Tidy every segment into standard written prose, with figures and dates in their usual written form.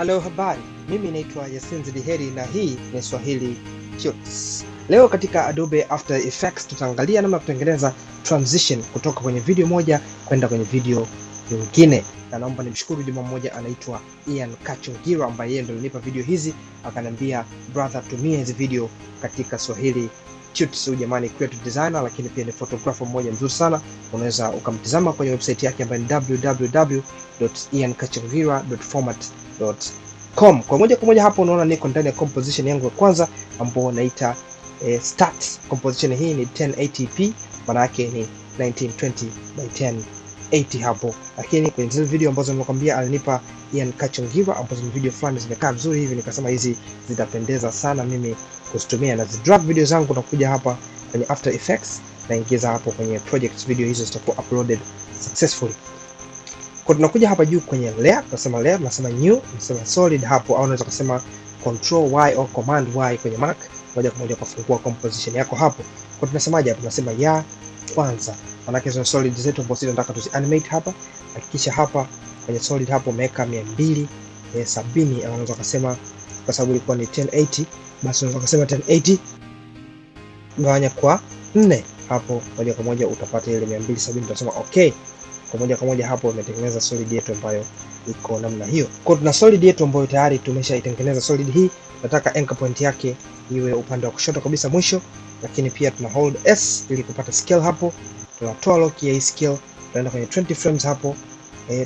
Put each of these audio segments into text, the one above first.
Halo, habari. Mimi naitwa Jifunze na hii ni Swahilituts. Leo katika Adobe After Effects tutaangalia namna kutengeneza transition kutoka kwenye video moja kwenda kwenye video nyingine. Na naomba nimshukuru jamaa mmoja anaitwa Ian Kachungira ambaye yeye ndiye alinipa video hizi, akaniambia brother, tumia hizi video katika Swahilituts. Huyu jamani creative designer lakini pia ni photographer mmoja mzuri sana. Unaweza ukamtizama kwenye website yake ambayo ni www.iankachungira.format.com. Kwa moja hapo unaona niko ndani ya composition yangu ya kwanza ambayo naita start. Composition hii ni 1080p, maana yake ni 1920 by 1080 hapo. Lakini kwenye zile video ambazo nimekwambia alinipa Ian Kachungira, ambazo ni video fulani zimekaa vizuri hivi, nikasema hizi zitapendeza sana mimi kuzitumia, na drag video zangu nakuja hapa kwenye After Effects na ingiza hapo kwenye projects. Video hizo zitakuwa uploaded successfully. Kwa tunakuja hapa juu kwenye layer, tunasema layer, tunasema new, tunasema solid hapo, au unaweza kusema control y au command y kwenye Mac, moja kwa moja kufungua composition yako hapo. Kwa tunasemaje hapa? Tunasema ya kwanza, maana yake hizo solid zetu ambazo tunataka tuzi animate hapa. Hakikisha hapa kwenye solid hapo umeweka 270, au unaweza kusema kwa sababu ilikuwa ni 1080, basi unaweza kusema 1080 gawanya kwa 4 hapo, moja kwa moja utapata ile 270. Tutasema okay. Kwa moja hapo umetengeneza solid yetu ambayo iko namna hiyo. Kwa tuna solid yetu ambayo tayari tumeshaitengeneza. Solid hii nataka anchor point yake iwe upande wa kushoto kabisa mwisho, lakini pia tuna hold S ili kupata scale hapo. Tunatoa lock ya hii scale, tunaenda kwenye 20 frames hapo,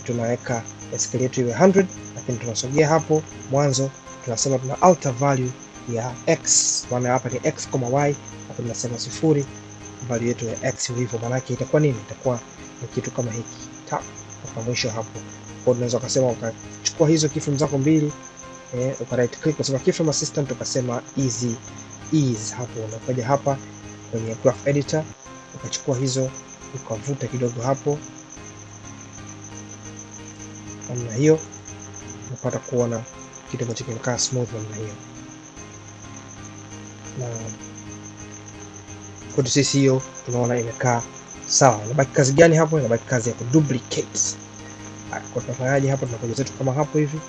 tunaweka scale yetu iwe 100, lakini tunasogea hapo mwanzo, tunasema tuna alter value ya x, maana hapa ni x, y, hapo tunasema 0, value yetu ya x hivyo, maana yake itakuwa nini? Itakuwa ni kitu kama hiki tap kwa mwisho hapo. Kwa unaweza kusema ukachukua hizo keyframe zako mbili, uka right click kusema keyframe assistant, ukasema easy ease hapo. Unakuja hapa kwenye graph editor, ukachukua hizo ukavuta kidogo hapo namna hiyo, unapata kuona kitu ambacho kinakaa smooth namna hiyo. Na kwa sisi hiyo tunaona imekaa sawa. Inabaki kazi gani hapo? Inabaki kazi ya kuduplicate. Kwa tunafanyaje hapo? Tunakuja zetu kama hapo hivi,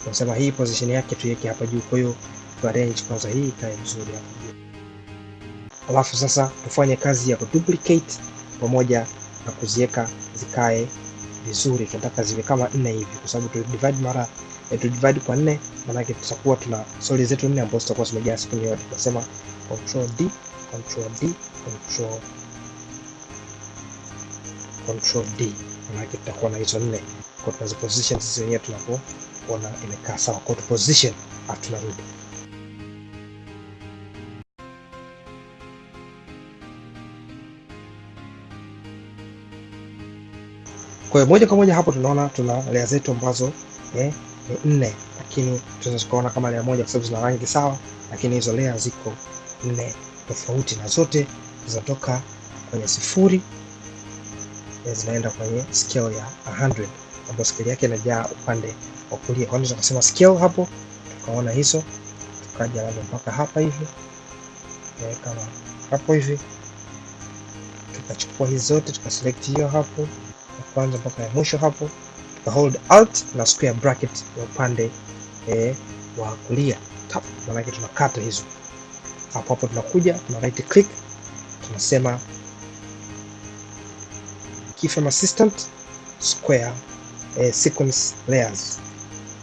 tunasema hii position yake tuiweke hapa juu. Kwa hiyo tu arrange kwanza hii ikae vizuri hapo juu, alafu sasa tufanye kazi ya kuduplicate pamoja na kuziweka zikae vizuri. Tunataka ziwe kama 4 hivi, kwa sababu tu divide kwa 4, maana yake tutakuwa tuna solid zetu 4 ambazo zitakuwa zimejaa screen yote. Tunasema control D, control D, maana yake tutakuwa na hizo 4. Kwa tunazo position sisi wenyewe tunapoona imekaa sawa. Kwa tu position afu tunarudi. Kwa hiyo moja kwa moja hapo tunaona tuna layer zetu ambazo ni 4, lakini tunaweza kuona kama layer moja kwa sababu zina rangi sawa, lakini hizo layer ziko 4 tofauti, na zote zinatoka kwenye 0 zinaenda kwenye scale ya 100, ambapo scale yake inajaa upande wa kulia. Kwa nini tunasema scale hapo? Tukaona hizo, tukaja labda mpaka hapa hivi, kama hapo hivi, tukachukua hizo zote tukaselect hiyo hapo kwanza mpaka ya mwisho hapo, tuka hold alt na square bracket ya upande wa kulia tap, maana yake tunakata hizo hapo. Tunakuja tuna right click, tunasema keyframe assistant square sequence layers,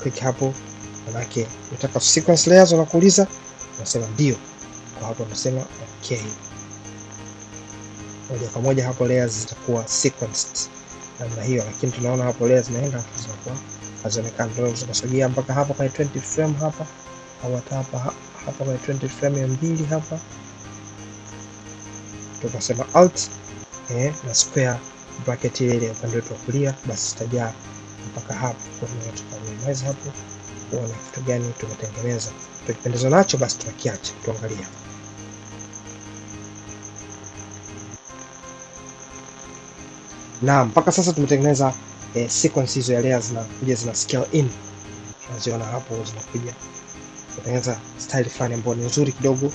click hapo, maana yake nataka sequence layers. Unakuuliza, unasema ndio. Kwa hapo unasema okay. Moja kwa moja hapo layers zitakuwa sequenced namna hiyo, lakini tunaona hapo layers zinaenda zinakuwa hazionekani. Ndio tunasogea mpaka hapa kwenye 20 frame hapa, au hapa kwenye 20 frame ya 2 hapa, tukasema alt na square bracket ile upande wetu wa kulia, basi tutajaa mpaka hapo. Kwa hiyo tukaminimize hapo kuona kitu gani tumetengeneza. Tukipendezwa nacho basi tunakiacha, tuangalia. Na mpaka sasa tumetengeneza sequence hizo ya layers na kuja zina scale in. Tunaziona hapo zinakuja kutengeneza style fulani ambayo ni nzuri kidogo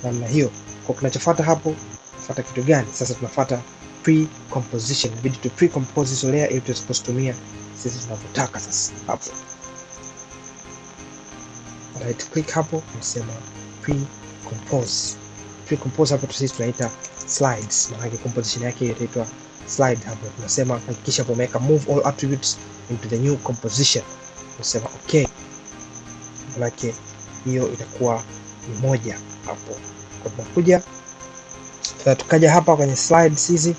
namna hiyo. Kwa kinachofuata hapo, tunafuata kitu gani? Sasa tunafuata pre-composition. Inabidi tu pre-compose hizo layer ili tuweze kutumia sisi tunavyotaka sasa hapo. right click hapo, tunasema pre-compose. Pre-compose hapo sisi tunaita slides, maana yake composition yake inaitwa slide. Hapo tunasema hakikisha umeweka move all attributes into the new composition, tunasema okay, maana yake hiyo itakuwa ni moja hapo. Kwa tunakuja tukaja hapa kwenye slides hizi,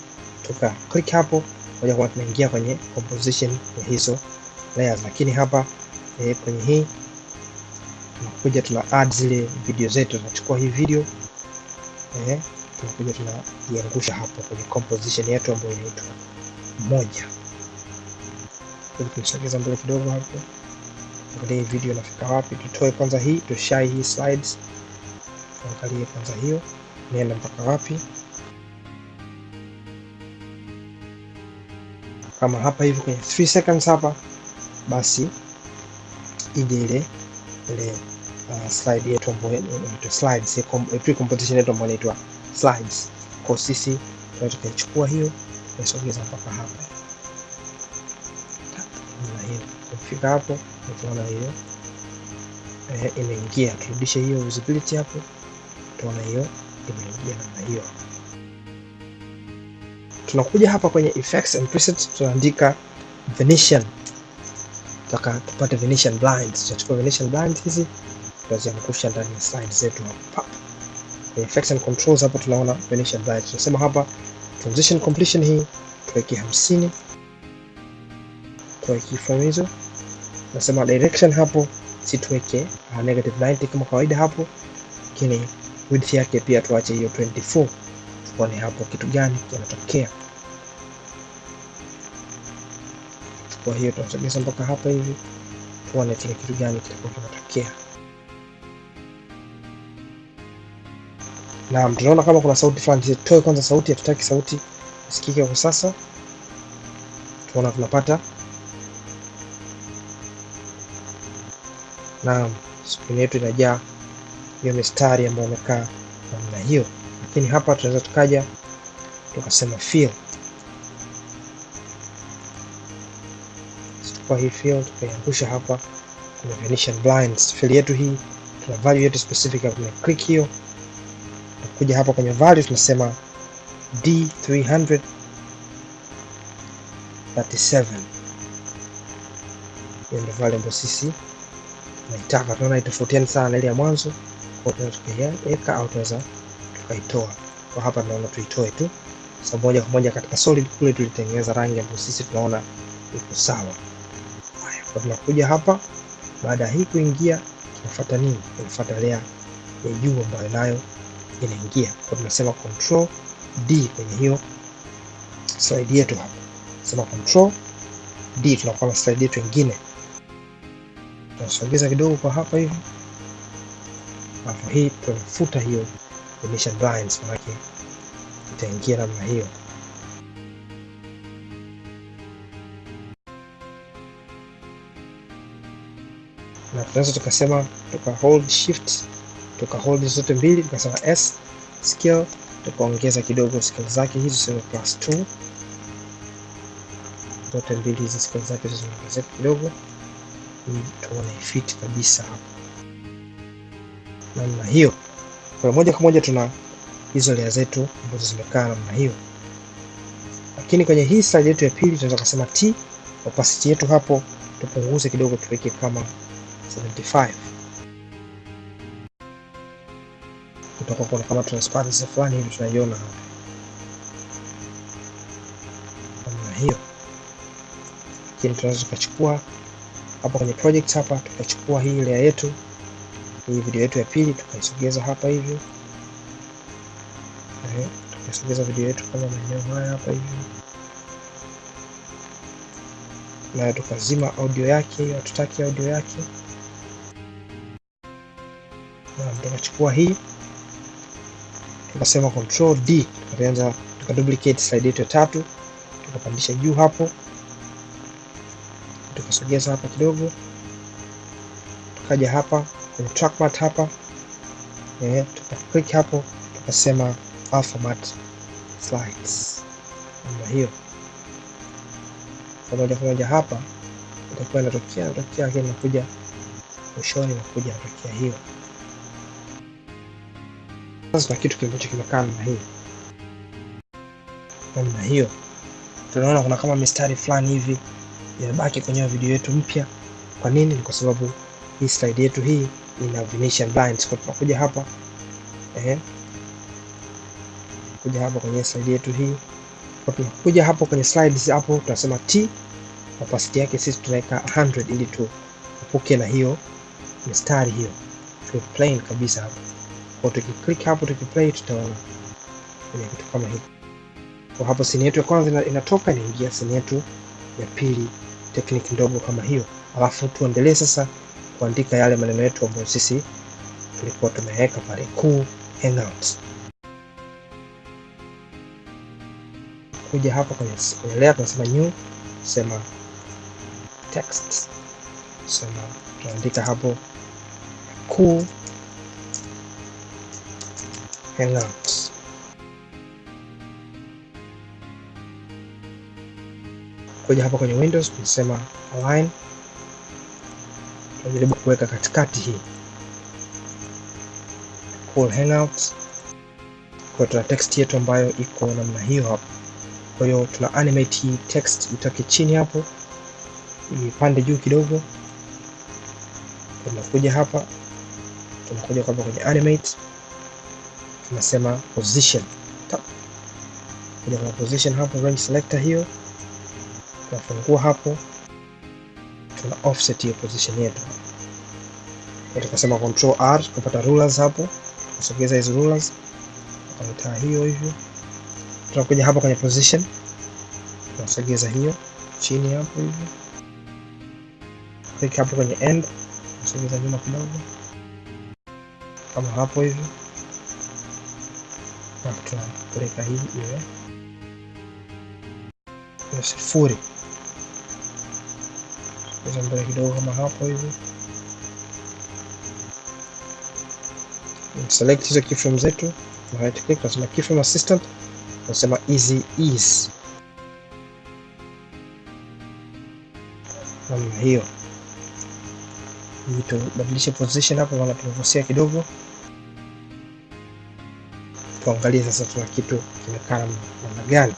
tuka click hapo moja kwa moja tunaingia kwenye composition ya hizo layers. Lakini hapa kwenye hii tunakuja tuna add zile video zetu, tunachukua hii video tunakuja tunaiangusha hapo kwenye composition yetu ambayo inaitwa moja. Tukisogeza mbele kidogo hapo, angalia video inafika wapi. Tutoe kwanza hii, tushai hii slides, angalie kwanza hiyo inaenda mpaka wapi. Kama hapa hivi kwenye 3 seconds hapa, basi ije ile slide yetu ambayo inaitwa slides, pre-composition yetu ambayo inaitwa slides. Kwa sisi tunaweza kuchukua hiyo kusogeza mpaka hapa na hiyo kufika hapo, tunaona hiyo imeingia. Turudishe hiyo visibility hapo, tunaona hiyo imeingia namna hiyo. Tunakuja hapa kwenye effects and presets, tunaandika Venetian. Tutaka tupate Venetian blinds, tutachukua Venetian blinds hizi tutaziangusha ndani ya slides zetu hapa. Kwenye effects and controls hapa tunaona Venetian blinds. Tunasema hapa transition completion hii tuweke 50, tuweke keyframe hizo. Tunasema direction hapo si tuweke -90 kama kawaida hapo, lakini width yake pia tuache hiyo 24. Tuone hapo kitu gani kinatokea. Kwa hiyo tutasogeza mpaka hapa hivi, tuone kile kitu gani kitakuwa kinatokea. Na tunaona kama kuna sauti fulani. Tutoe kwanza sauti, hatutaki sauti isikike kwa sasa. Tunaona tunapata na screen yetu inajaa hiyo mistari ambayo imekaa namna hiyo. Lakini hapa tunaweza tukaja tukasema fill. Kwa hii fill tukaiangusha hapa kwenye Venetian blinds. Fill yetu hii tuna value yetu specific hapo, kwenye click hiyo. Tukuja hapa kwenye value tunasema D337. Hiyo ndio value ambayo sisi tunaitaka. Tunaona itofautiana sana na ile ya mwanzo, kwa tunaweza tukaiweka au tunaweza tukaitoa. Kwa hapa tunaona tuitoe tu, sababu moja kwa moja katika solid kule tulitengeneza rangi ambayo sisi tunaona iko sawa. Haya, kwa tunakuja hapa, baada ya hii kuingia tunafuata nini? Tunafuata layer ya juu ambayo nayo inaingia. Kwa tunasema control D kwenye hiyo slide yetu hapa. Sema control D, tunakuwa na slide yetu nyingine. Tunasogeza kidogo kwa hapa hivi. Alafu hii tunafuta hiyo Venetian blinds, maana itaingia namna hiyo. Na tunaweza tukasema tuka hold shift, tuka hold zote mbili, tukasema S scale, tukaongeza kidogo scale zake hizo, sema +2. Zote mbili hizo scale zake zimeongezeka kidogo ili tuone fit kabisa hapo namna hiyo. Kwa moja kwa moja tuna hizo layer zetu ambazo zimekaa namna hiyo. Lakini kwenye hii slide yetu ya pili tunaweza kusema T, opacity yetu hapo tupunguze kidogo, tuweke kama 75. Tutakuwa kama transparency fulani hivi tunaiona hapa namna hiyo. Lakini tunaweza tukachukua hapa kwenye project hapa, tukachukua hii layer yetu, hii video yetu ya pili, tukaisogeza hapa hivi. Tukasogeza video yetu kama maeneo haya hapa hivi, na tukazima audio yake, hatutaki audio yake. Na tukachukua hii, tukasema control D, tukaanza tukaduplicate slide yetu ya tatu, tukapandisha juu hapo, tukasogeza hapa kidogo, tukaja hapa kwenye trackmat hapa, tukaclick hapo, tukasema format slides namna hiyo. Kwa moja hapa itakuwa inatokea inakuja mwishoni nakuja natokea hiyo. Sasa tuna kitu ambacho kimekaa namna hiyo. Tunaona kuna kama mistari fulani hivi inabaki kwenye video yetu mpya. Kwa nini? Ni kwa sababu hii slide yetu hii ina Venetian lines. Kwa tunakuja hapa kuja hapa kwenye slide yetu hii. Kwa tunakuja hapo kwenye slides hapo tunasema T, opacity yake sisi tunaweka 100 ili tuepuke na hiyo mistari hiyo. Tu plain kabisa hapo. Kwa tukiklik hapo tukiplay tutaona kuna kitu kama hiki. Kwa hapo scene yetu ya kwanza inatoka inaingia scene yetu ya pili, technique ndogo kama hiyo. Alafu tuendelee sasa kuandika yale maneno yetu ambayo sisi tulikuwa tumeweka pale, cool hangouts. Kuja hapa kwenye layer tunasema new, sema text, sema tuandika hapo cool hangouts. Kuja hapa kwenye Windows tunasema align, tunajaribu kuweka katikati hii cool hangouts. Kwa tuna text yetu ambayo iko namna hiyo hapo. Kwa hiyo tuna animate hii text itoke chini hapo ipande juu kidogo. Tunakuja hapa kwenye animate, tunasema position. Kuja kwenye position hapo, range selector hiyo tunafungua hapo, tuna offset hiyo position yetu. Kwa tukasema control R kupata rulers hapo, tusogeza hizo rulers kwa taa hiyo hivyo. Tunakuja hapa kwenye position, tunasogeza hiyo chini hapo hivyo. Click hapo kwenye end, tusogeza nyuma kidogo kama hapo hivyo. Na tunapeleka hii iwe ni 0. Sogeza mbele kidogo kama hapo hivyo. Select hizo keyframes zetu, na right click, tunasema keyframe assistant, tunasema easy ease. Namna hiyo. Tubadilishe position hapo maana tumekosea kidogo. Tuangalie sasa tuna kitu kimekaa namna gani.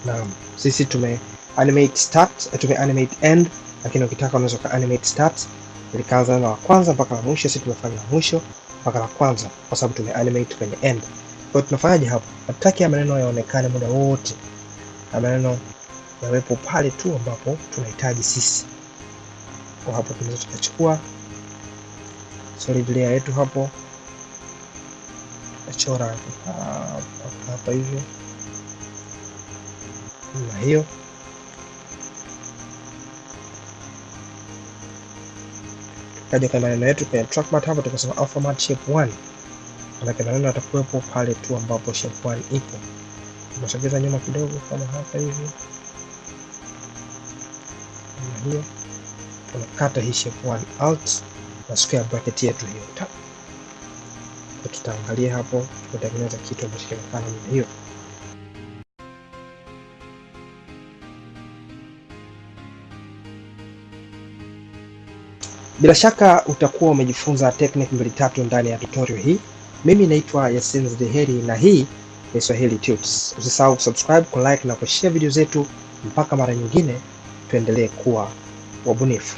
Naam, sisi tume animate start, tume animate end, lakini ukitaka unaweza ka animate start likaanza na kwanza mpaka la mwisho. Sisi tumefanya mwisho mpaka la kwanza kwa sababu tume animate kwenye end. Kwa hiyo tunafanyaje hapo? Hatutaki ya maneno yaonekane muda wote, na maneno yawepo pale tu ambapo tunahitaji sisi. Kwa hapo tunaweza tukachukua solid layer yetu hapo, tukachora hapa hivyo na hiyo. Kaja kwa maneno yetu kwenye trackpad hapo tukasema alphabet shape 1. Maana maneno yatakuwepo pale tu ambapo shape 1 ipo. Tunasogeza nyuma kidogo kama hapa hivi. Na hiyo tunakata hii shape 1 out na square bracket yetu hiyo. Tutaangalia hapo tutengeneza kitu ambacho kinafanana na hiyo. Bila shaka utakuwa umejifunza technique 2-3 ndani ya tutorial hii. Mimi naitwa Jifunze na hii ni Swahilituts. Usisahau kusubscribe, kulike na kushare video zetu. Mpaka mara nyingine, tuendelee kuwa wabunifu.